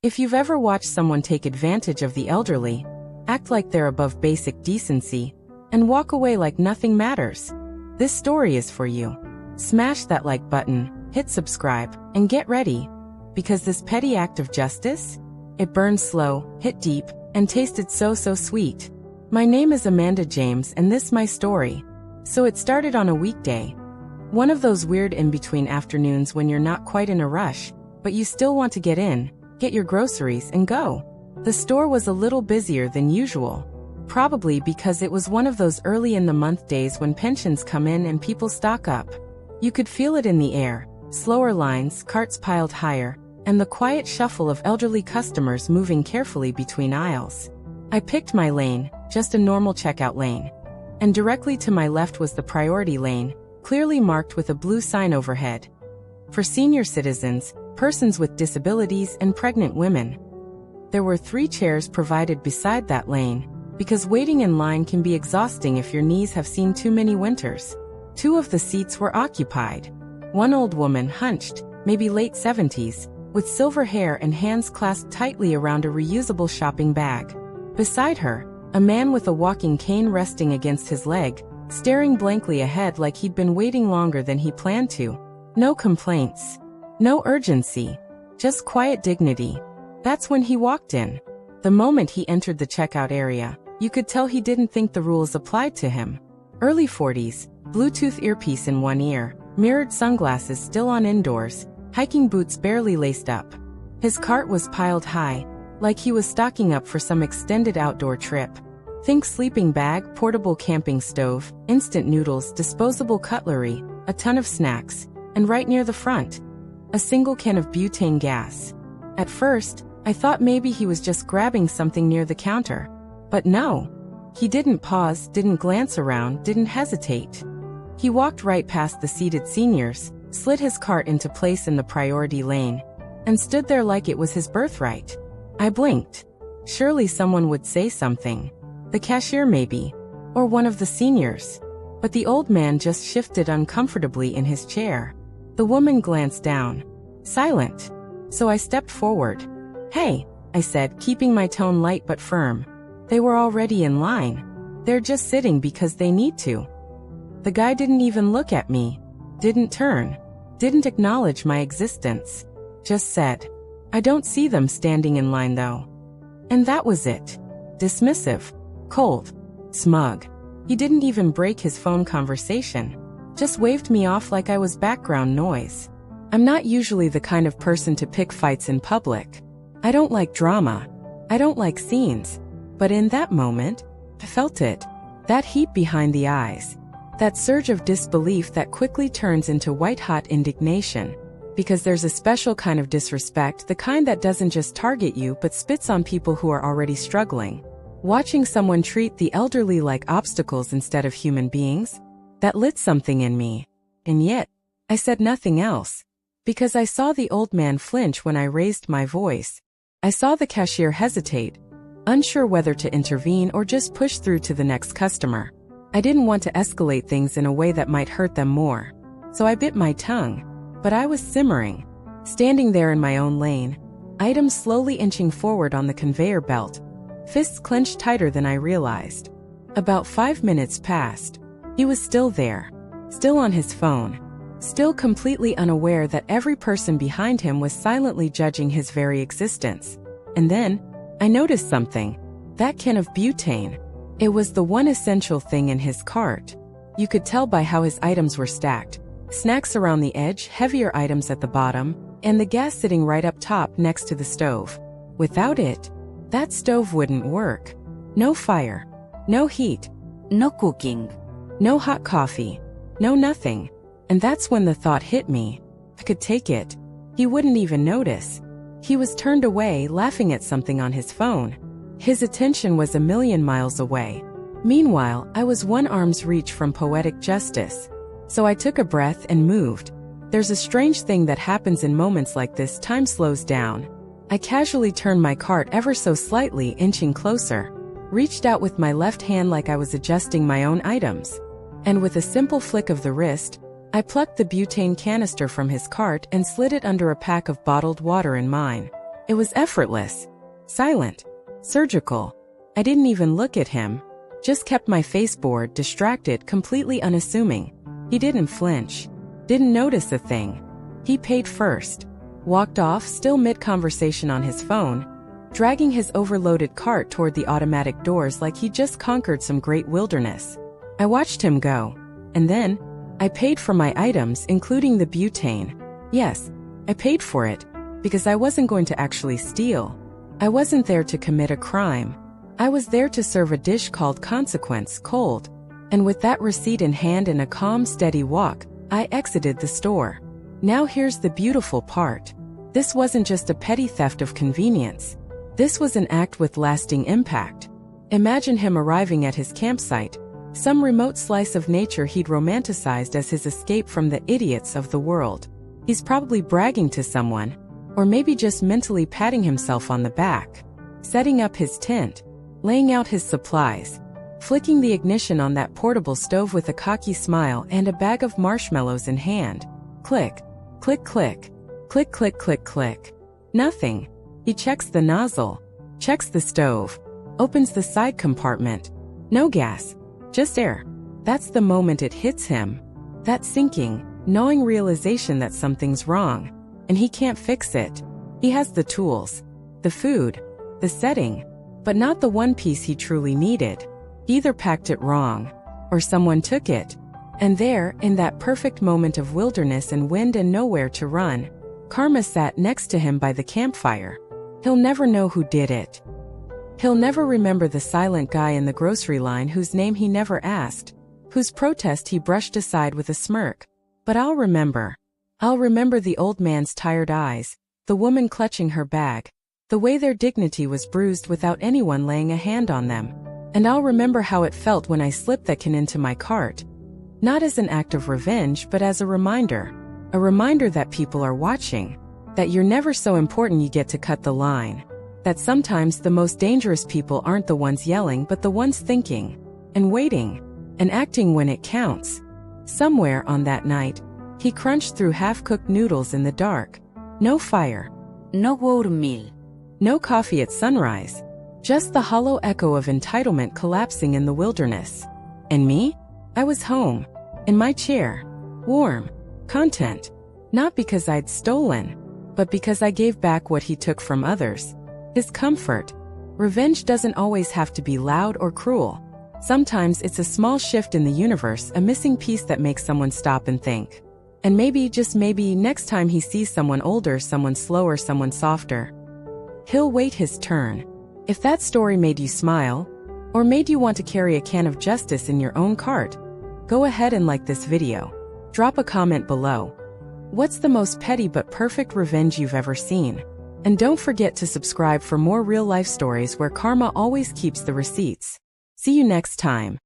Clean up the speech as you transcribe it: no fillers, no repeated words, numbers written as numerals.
If you've ever watched someone take advantage of the elderly, act like they're above basic decency, and walk away like nothing matters, this story is for you. Smash that like button, hit subscribe, and get ready, because this petty act of justice, it burned slow, hit deep, and tasted so sweet. My name is Amanda James and this my story. So it started on a weekday. One of those weird in-between afternoons when you're not quite in a rush, but you still want to get in, get your groceries, and go. The store was a little busier than usual. Probably because it was one of those early in the month days when pensions come in and people stock up. You could feel it in the air, slower lines, carts piled higher, and the quiet shuffle of elderly customers moving carefully between aisles. I picked my lane, just a normal checkout lane. And directly to my left was the priority lane, clearly marked with a blue sign overhead. For senior citizens, persons with disabilities, and pregnant women. There were 3 chairs provided beside that lane, because waiting in line can be exhausting if your knees have seen too many winters. 2 of the seats were occupied. One old woman hunched, maybe late 70s, with silver hair and hands clasped tightly around a reusable shopping bag. Beside her, a man with a walking cane resting against his leg, staring blankly ahead like he'd been waiting longer than he planned to. No complaints. No urgency. Just quiet dignity. That's when he walked in. The moment he entered the checkout area, you could tell he didn't think the rules applied to him. Early 40s, Bluetooth earpiece in one ear, mirrored sunglasses still on indoors, hiking boots barely laced up. His cart was piled high, like he was stocking up for some extended outdoor trip. Think sleeping bag, portable camping stove, instant noodles, disposable cutlery, a ton of snacks, and right near the front, a single can of butane gas. At first, I thought maybe he was just grabbing something near the counter. But no. He didn't pause, didn't glance around, didn't hesitate. He walked right past the seated seniors, slid his cart into place in the priority lane, and stood there like it was his birthright. I blinked. Surely someone would say something. The cashier maybe. Or one of the seniors. But the old man just shifted uncomfortably in his chair. The woman glanced down. Silent. So I stepped forward. "Hey," I said, keeping my tone light but firm. They were already in line. They're just sitting because they need to. The guy didn't even look at me. Didn't turn. Didn't acknowledge my existence. Just said, "I don't see them standing in line though." And that was it. Dismissive. Cold. Smug. He didn't even break his phone conversation. Just waved me off like I was background noise. I'm not usually the kind of person to pick fights in public. I don't like drama. I don't like scenes. But in that moment, I felt it. That heat behind the eyes. That surge of disbelief that quickly turns into white-hot indignation. Because there's a special kind of disrespect, the kind that doesn't just target you but spits on people who are already struggling. Watching someone treat the elderly like obstacles instead of human beings, that lit something in me. And yet, I said nothing else. Because I saw the old man flinch when I raised my voice. I saw the cashier hesitate, unsure whether to intervene or just push through to the next customer. I didn't want to escalate things in a way that might hurt them more. So I bit my tongue. But I was simmering. Standing there in my own lane, items slowly inching forward on the conveyor belt, fists clenched tighter than I realized. About 5 minutes passed. He was still there. Still on his phone. Still completely unaware that every person behind him was silently judging his very existence. And then, I noticed something. That can of butane. It was the one essential thing in his cart. You could tell by how his items were stacked. Snacks around the edge, heavier items at the bottom, and the gas sitting right up top next to the stove. Without it, that stove wouldn't work. No fire. No heat. No cooking. No hot coffee. No nothing. And that's when the thought hit me. I could take it. He wouldn't even notice. He was turned away, laughing at something on his phone. His attention was a million miles away. Meanwhile, I was one arm's reach from poetic justice. So I took a breath and moved. There's a strange thing that happens in moments like this. Time slows down. I casually turned my cart ever so slightly, inching closer. Reached out with my left hand like I was adjusting my own items. And with a simple flick of the wrist, I plucked the butane canister from his cart and slid it under a pack of bottled water in mine. It was effortless, silent, surgical. I didn't even look at him, just kept my face bored, distracted, completely unassuming. He didn't flinch, didn't notice a thing. He paid first, walked off, still mid-conversation on his phone, dragging his overloaded cart toward the automatic doors like he just conquered some great wilderness. I watched him go, and then I paid for my items, including the butane. Yes, I paid for it, because I wasn't going to actually steal. I wasn't there to commit a crime. I was there to serve a dish called consequence, cold. And with that receipt in hand and a calm, steady walk, I exited the store. Now here's the beautiful part. This wasn't just a petty theft of convenience. This was an act with lasting impact. Imagine him arriving at his campsite, some remote slice of nature he'd romanticized as his escape from the idiots of the world. He's probably bragging to someone, or maybe just mentally patting himself on the back, setting up his tent, laying out his supplies, flicking the ignition on that portable stove with a cocky smile and a bag of marshmallows in hand. Click, click, click, click, click, click, click. Nothing. He checks the nozzle, checks the stove, opens the side compartment. No gas, just air. That's the moment it hits him. That sinking, gnawing realization that something's wrong, and he can't fix it. He has the tools, the food, the setting, but not the one piece he truly needed. He either packed it wrong, or someone took it. And there, in that perfect moment of wilderness and wind and nowhere to run, karma sat next to him by the campfire. He'll never know who did it. He'll never remember the silent guy in the grocery line whose name he never asked, whose protest he brushed aside with a smirk. But I'll remember. I'll remember the old man's tired eyes, the woman clutching her bag, the way their dignity was bruised without anyone laying a hand on them. And I'll remember how it felt when I slipped that can into my cart. Not as an act of revenge, but as a reminder that people are watching, that you're never so important you get to cut the line, that sometimes the most dangerous people aren't the ones yelling but the ones thinking, and waiting, and acting when it counts. Somewhere on that night, he crunched through half-cooked noodles in the dark. No fire. No oatmeal. No coffee at sunrise. Just the hollow echo of entitlement collapsing in the wilderness. And me? I was home, in my chair, warm, content. Not because I'd stolen, but because I gave back what he took from others. His comfort. Revenge doesn't always have to be loud or cruel. Sometimes it's a small shift in the universe, a missing piece that makes someone stop and think. And maybe, just maybe, next time he sees someone older, someone slower, someone softer, he'll wait his turn. If that story made you smile, or made you want to carry a can of justice in your own cart, go ahead and like this video. Drop a comment below. What's the most petty but perfect revenge you've ever seen? And don't forget to subscribe for more real-life stories where karma always keeps the receipts. See you next time.